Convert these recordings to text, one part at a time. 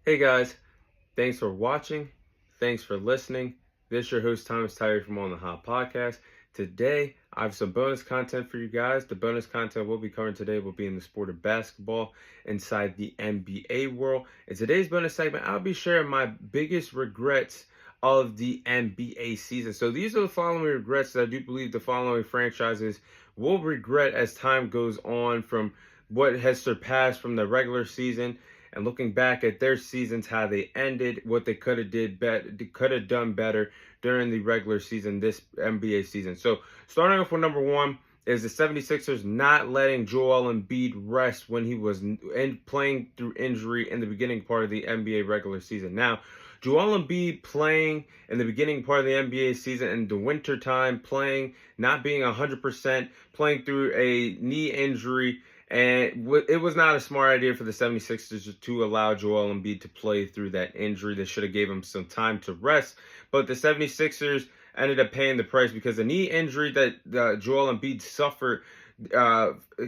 Hey guys, thanks for watching. Thanks for listening. This is your host Thomas Tyree from On the Hot Podcast. Today, I have some bonus content for you guys. The bonus content we'll be covering today will be in the sport of basketball inside the NBA world. In today's bonus segment, I'll be sharing my biggest regrets of the NBA season. So these are the following regrets that I do believe the following franchises will regret as time goes on from what has surpassed from the regular season and looking back at their seasons, how they ended, what they could have done better during the regular season, this NBA season. So starting off with number one is the 76ers not letting Joel Embiid rest when he was playing through injury in the beginning part of the NBA regular season. Now, Joel Embiid playing in the beginning part of the NBA season in the winter time, playing, not being 100%, playing through a knee injury, and it was not a smart idea for the 76ers to allow Joel Embiid to play through that injury. They should have gave him some time to rest. But the 76ers ended up paying the price because the knee injury that Joel Embiid suffered,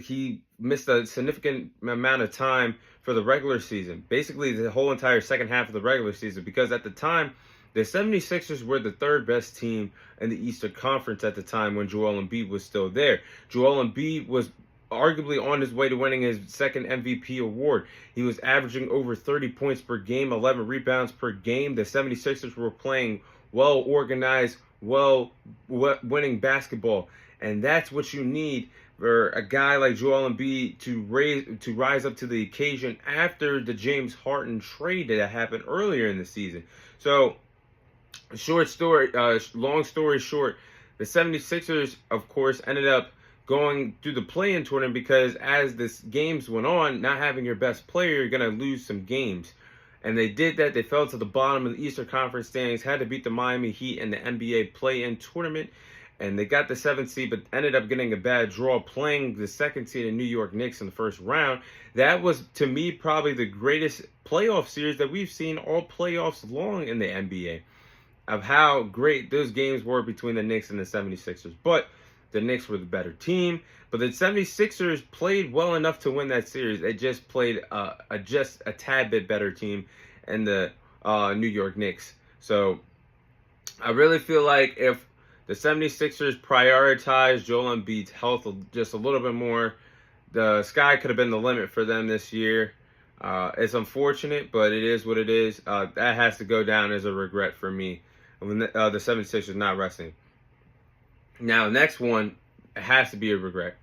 he missed a significant amount of time for the regular season. Basically, the whole entire second half of the regular season, because at the time, the 76ers were the third best team in the Eastern Conference at the time when Joel Embiid was still there. Joel Embiid was arguably on his way to winning his second MVP award. He was averaging over 30 points per game, 11 rebounds per game. The 76ers were playing well organized, winning basketball. And that's what you need for a guy like Joel Embiid to rise up to the occasion after the James Harden trade that happened earlier in the season. So, long story short, the 76ers, of course, ended up going through the play-in tournament because as this games went on, not having your best player, you're going to lose some games. And they did that. They fell to the bottom of the Eastern Conference standings, had to beat the Miami Heat in the NBA play-in tournament, and they got the 7th seed, but ended up getting a bad draw playing the 2nd seed in New York Knicks in the first round. That was, to me, probably the greatest playoff series that we've seen all playoffs long in the NBA, of how great those games were between the Knicks and the 76ers. But the Knicks were the better team, but the 76ers played well enough to win that series. They just played just a tad bit better team in the New York Knicks. So I really feel like if the 76ers prioritized Joel Embiid's health just a little bit more, the sky could have been the limit for them this year. It's unfortunate, but it is what it is. That has to go down as a regret for me when the 76ers not resting. Now, next one has to be a regret.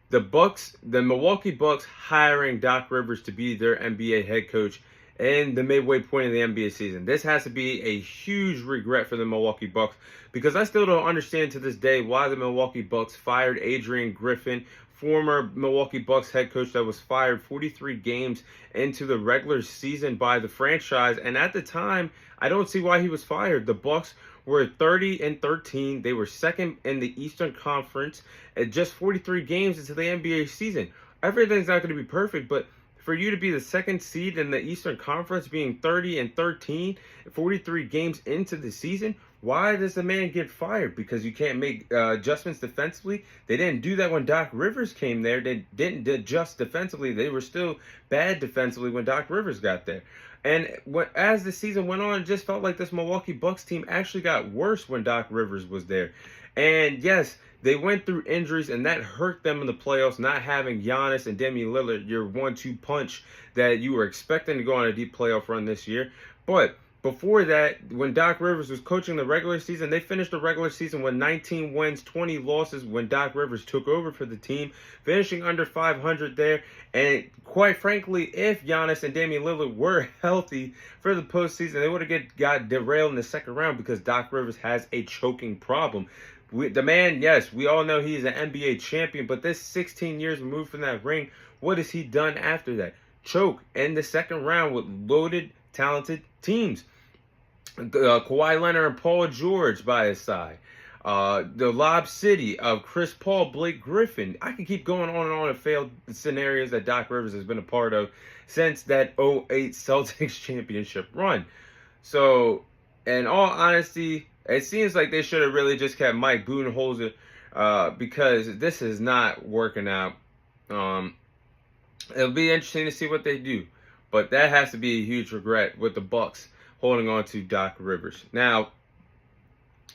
The Milwaukee Bucks hiring Doc Rivers to be their NBA head coach in the midway point of the NBA season. This has to be a huge regret for the Milwaukee Bucks because I still don't understand to this day why the Milwaukee Bucks fired Adrian Griffin, former Milwaukee Bucks head coach that was fired 43 games into the regular season by the franchise. And at the time, I don't see why he was fired. The Bucks were 30-13. They were second in the Eastern Conference at just 43 games into the NBA season. Everything's not going to be perfect, but for you to be the second seed in the Eastern Conference, being 30-13, 43 games into the season, why does the man get fired? Because you can't make adjustments defensively? They didn't do that when Doc Rivers came there. They didn't adjust defensively. They were still bad defensively when Doc Rivers got there. And as the season went on, it just felt like this Milwaukee Bucks team actually got worse when Doc Rivers was there. And yes, they went through injuries, and that hurt them in the playoffs, not having Giannis and Damian Lillard, your 1-2 punch that you were expecting to go on a deep playoff run this year. But before that, when Doc Rivers was coaching the regular season, they finished the regular season with 19 wins, 20 losses when Doc Rivers took over for the team, finishing under 500 there. And quite frankly, if Giannis and Damian Lillard were healthy for the postseason, they would have got derailed in the second round because Doc Rivers has a choking problem. The man, yes, we all know he's an NBA champion, but this 16 years removed from that ring, what has he done after that? Choke in the second round with loaded, talented teams. Kawhi Leonard and Paul George by his side. The Lob City of Chris Paul, Blake Griffin. I can keep going on and on of failed scenarios that Doc Rivers has been a part of since that 2008 Celtics championship run. So, in all honesty, it seems like they should have really just kept Mike Budenholzer because this is not working out. It'll be interesting to see what they do. But that has to be a huge regret with the Bucks holding on to Doc Rivers. Now,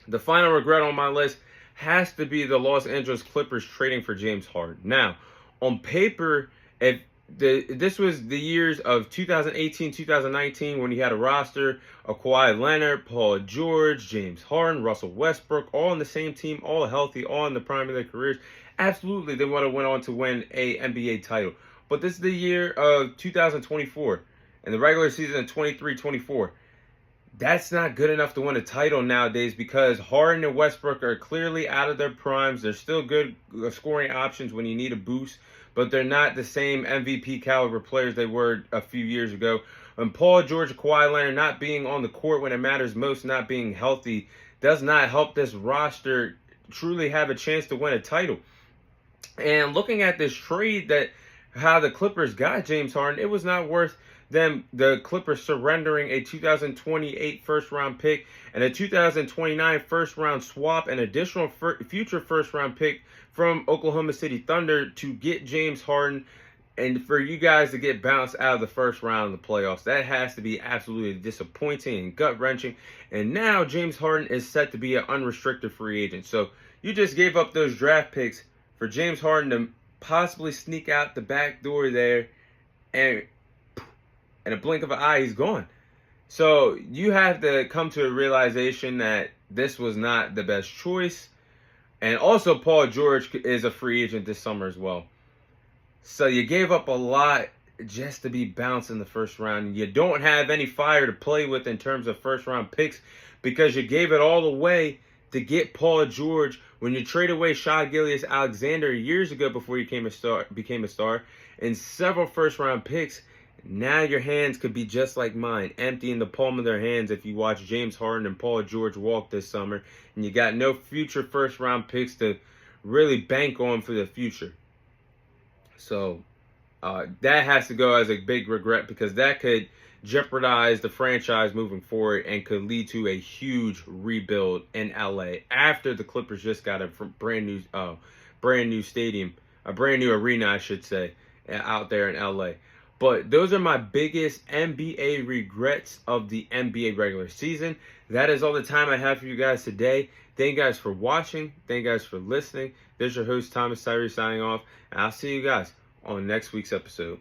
the final regret on my list has to be the Los Angeles Clippers trading for James Harden. Now, on paper, if this was the years of 2018, 2019 when you had a roster of Kawhi Leonard, Paul George, James Harden, Russell Westbrook, all on the same team, all healthy, all in the prime of their careers. Absolutely, they would have went on to win a NBA title. But this is the year of 2024 and the regular season of 23-24. That's not good enough to win a title nowadays because Harden and Westbrook are clearly out of their primes. They're still good scoring options when you need a boost, but they're not the same MVP caliber players they were a few years ago. And Paul George and Kawhi Leonard not being on the court when it matters most, not being healthy, does not help this roster truly have a chance to win a title. And looking at this trade that how the Clippers got James Harden, it was not worth them, the Clippers, surrendering a 2028 first-round pick and a 2029 first-round swap and additional future first-round pick from Oklahoma City Thunder to get James Harden and for you guys to get bounced out of the first round of the playoffs. That has to be absolutely disappointing and gut-wrenching. And now James Harden is set to be an unrestricted free agent. So you just gave up those draft picks for James Harden to possibly sneak out the back door there, and in a blink of an eye, he's gone. So you have to come to a realization that this was not the best choice. And also, Paul George is a free agent this summer as well. So you gave up a lot just to be bounced in the first round. You don't have any fire to play with in terms of first-round picks because you gave it all away to get Paul George when you trade away Shai Gilgeous-Alexander years ago before he became a star, and several first-round picks. Now your hands could be just like mine, empty in the palm of their hands if you watch James Harden and Paul George walk this summer, and you got no future first-round picks to really bank on for the future. So that has to go as a big regret because that could jeopardize the franchise moving forward and could lead to a huge rebuild in LA after the Clippers just got a brand new stadium, a brand new arena, I should say, out there in LA. But those are my biggest NBA regrets of the NBA regular season. That is all the time I have for you guys today. Thank you guys for watching. Thank you guys for listening. This is your host, Thomas Tyree, signing off. And I'll see you guys on next week's episode.